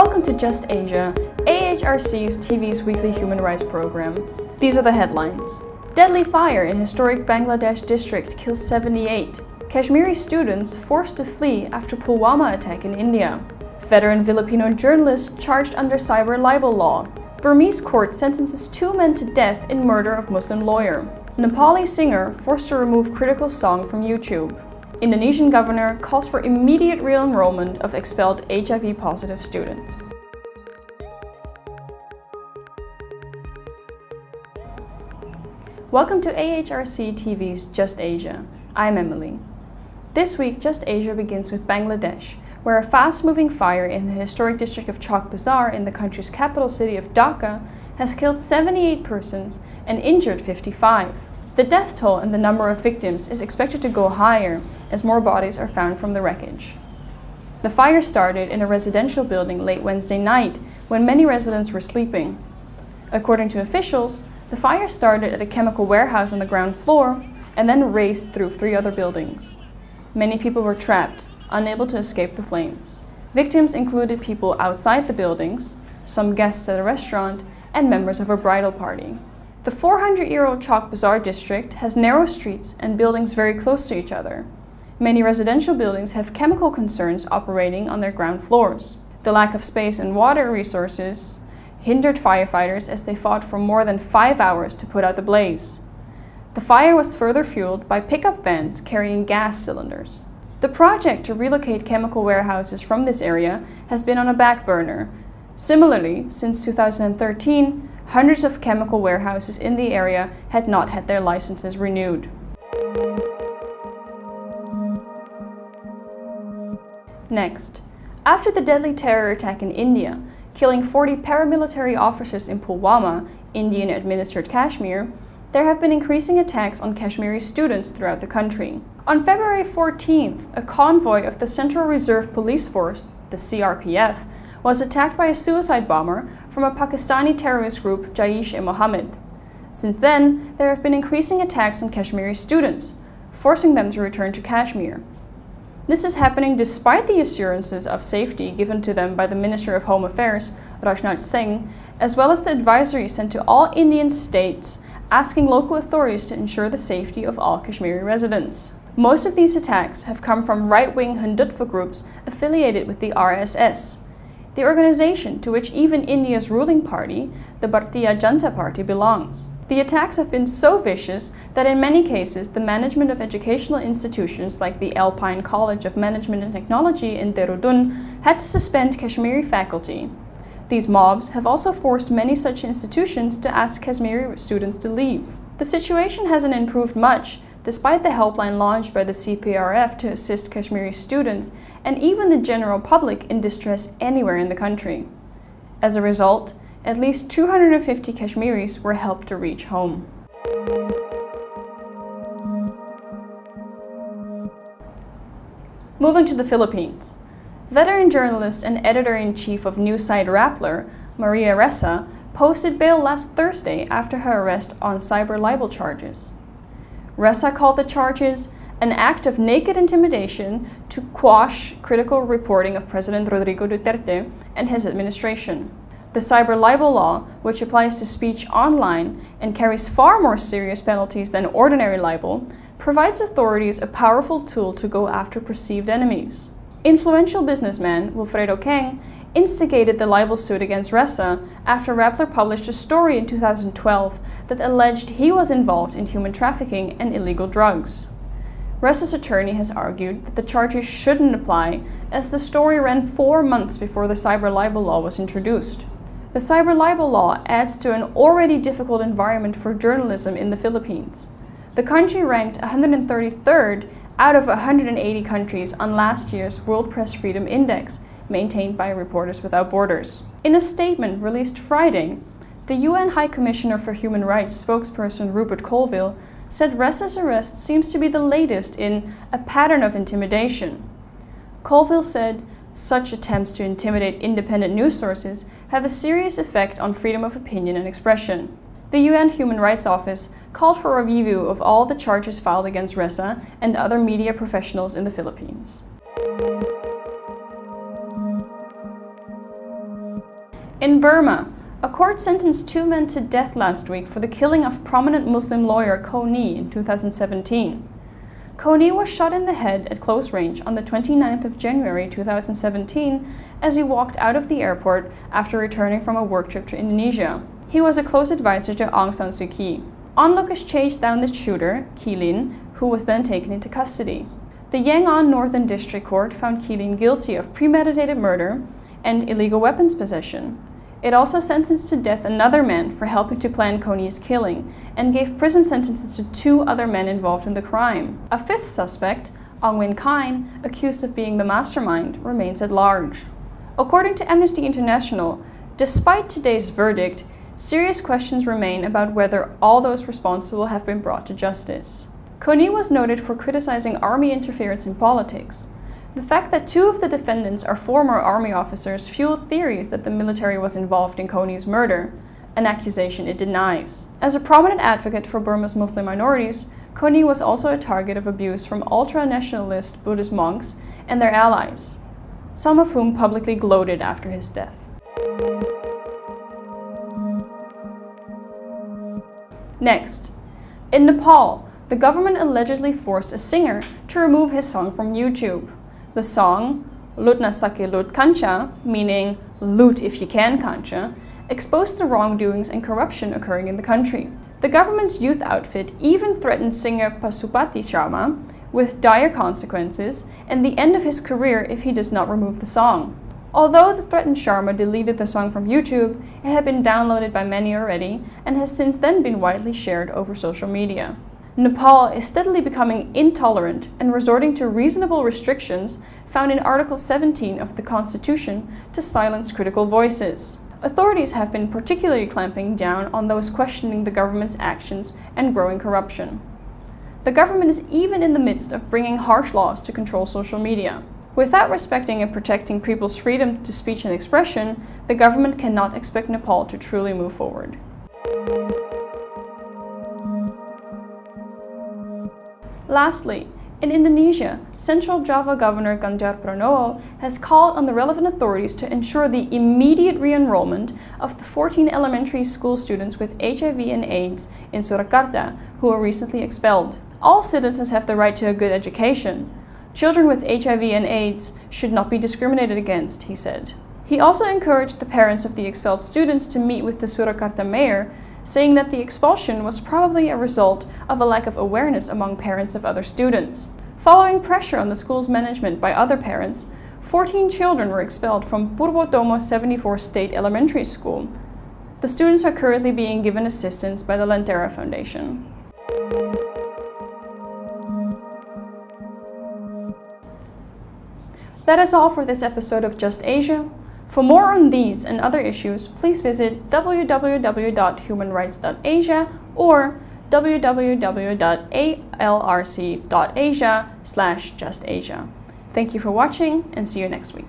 Welcome to Just Asia, AHRC's TV's weekly human rights program. These are the headlines. Deadly fire in historic Bangladesh district kills 78. Kashmiri students forced to flee after Pulwama attack in India. Veteran Filipino journalist charged under cyber libel law. Burmese court sentences 2 men to death in murder of Muslim lawyer. Nepali singer forced to remove critical song from YouTube. Indonesian governor calls for immediate re-enrollment of expelled HIV-positive students. Welcome to AHRC TV's Just Asia. I'm Emily. This week, Just Asia begins with Bangladesh, where a fast-moving fire in the historic district of Chawkbazar in the country's capital city of Dhaka has killed 78 persons and injured 55. The death toll and the number of victims is expected to go higher as more bodies are found from the wreckage. The fire started in a residential building late Wednesday night when many residents were sleeping. According to officials, the fire started at a chemical warehouse on the ground floor and then raced through 3 other buildings. Many people were trapped, unable to escape the flames. Victims included people outside the buildings, some guests at a restaurant, and members of a bridal party. The 400-year-old Chawkbazar district has narrow streets and buildings very close to each other. Many residential buildings have chemical concerns operating on their ground floors. The lack of space and water resources hindered firefighters as they fought for more than 5 hours to put out the blaze. The fire was further fueled by pickup vans carrying gas cylinders. The project to relocate chemical warehouses from this area has been on a back burner. Similarly, since 2013, hundreds of chemical warehouses in the area had not had their licenses renewed. Next, after the deadly terror attack in India, killing 40 paramilitary officers in Pulwama, Indian-administered Kashmir, there have been increasing attacks on Kashmiri students throughout the country. On February 14th, a convoy of the Central Reserve Police Force, the CRPF, was attacked by a suicide bomber from a Pakistani terrorist group Jaish-e-Mohammed. Since then, there have been increasing attacks on Kashmiri students, forcing them to return to Kashmir. This is happening despite the assurances of safety given to them by the Minister of Home Affairs, Rajnath Singh, as well as the advisory sent to all Indian states asking local authorities to ensure the safety of all Kashmiri residents. Most of these attacks have come from right-wing Hindutva groups affiliated with the RSS, the organization to which even India's ruling party, the Bharatiya Janata Party, belongs. The attacks have been so vicious that in many cases the management of educational institutions like the Alpine College of Management and Technology in Dehradun had to suspend Kashmiri faculty. These mobs have also forced many such institutions to ask Kashmiri students to leave. The situation hasn't improved much, despite the helpline launched by the CPRF to assist Kashmiri students and even the general public in distress anywhere in the country. As a result, at least 250 Kashmiris were helped to reach home. Moving to the Philippines. Veteran journalist and editor-in-chief of news site Rappler, Ressa, posted bail last Thursday after her arrest on cyber libel charges. Ressa called the charges an act of naked intimidation to quash critical reporting of President Rodrigo Duterte and his administration. The cyber libel law, which applies to speech online and carries far more serious penalties than ordinary libel, provides authorities a powerful tool to go after perceived enemies. Influential businessman Wilfredo Keng instigated the libel suit against Ressa after Rappler published a story in 2012 that alleged he was involved in human trafficking and illegal drugs. Ressa's attorney has argued that the charges shouldn't apply as the story ran 4 months before the cyber libel law was introduced. The cyber libel law adds to an already difficult environment for journalism in the Philippines. The country ranked 133rd out of 180 countries on last year's World Press Freedom Index, maintained by Reporters Without Borders. In a statement released Friday, the UN High Commissioner for Human Rights spokesperson Rupert Colville said Ressa's arrest seems to be the latest in a pattern of intimidation. Colville said such attempts to intimidate independent news sources have a serious effect on freedom of opinion and expression. The UN Human Rights Office called for a review of all the charges filed against Ressa and other media professionals in the Philippines. In Burma, a court sentenced 2 men to death last week for the killing of prominent Muslim lawyer Ko Ni in 2017. Ko Ni was shot in the head at close range on the 29th of January 2017 as he walked out of the airport after returning from a work trip to Indonesia. He was a close advisor to Aung San Suu Kyi. Onlookers chased down the shooter, Kilin, who was then taken into custody. The Yangon Northern District Court found Kilin guilty of premeditated murder and illegal weapons possession. It also sentenced to death another man for helping to plan Ko Ni's killing and gave prison sentences to 2 other men involved in the crime. A 5th suspect, Aung Win Kine, accused of being the mastermind, remains at large. According to Amnesty International, despite today's verdict, serious questions remain about whether all those responsible have been brought to justice. Ko Ni was noted for criticizing army interference in politics. The fact that 2 of the defendants are former army officers fueled theories that the military was involved in Ko Ni's murder, an accusation it denies. As a prominent advocate for Burma's Muslim minorities, Ko Ni was also a target of abuse from ultra-nationalist Buddhist monks and their allies, some of whom publicly gloated after his death. Next, in Nepal, the government allegedly forced a singer to remove his song from YouTube. The song, Lut Na Sake Lut Kancha, meaning loot if you can Kancha, exposed the wrongdoings and corruption occurring in the country. The government's youth outfit even threatened singer Pasupati Sharma with dire consequences and the end of his career if he does not remove the song. Although the threatened Sharma deleted the song from YouTube, it had been downloaded by many already and has since then been widely shared over social media. Nepal is steadily becoming intolerant and resorting to reasonable restrictions found in Article 17 of the Constitution to silence critical voices. Authorities have been particularly clamping down on those questioning the government's actions and growing corruption. The government is even in the midst of bringing harsh laws to control social media. Without respecting and protecting people's freedom to speech and expression, the government cannot expect Nepal to truly move forward. Lastly, in Indonesia, Central Java Governor Ganjar Pranowo has called on the relevant authorities to ensure the immediate re-enrollment of the 14 elementary school students with HIV and AIDS in Surakarta who were recently expelled. All citizens have the right to a good education. Children with HIV and AIDS should not be discriminated against, he said. He also encouraged the parents of the expelled students to meet with the Surakarta mayor, saying that the expulsion was probably a result of a lack of awareness among parents of other students. Following pressure on the school's management by other parents, 14 children were expelled from Purwotomo 74 State Elementary School. The students are currently being given assistance by the Lentera Foundation. That is all for this episode of Just Asia. For more on these and other issues, please visit www.humanrights.asia or www.alrc.asia/justasia. Thank you for watching and see you next week.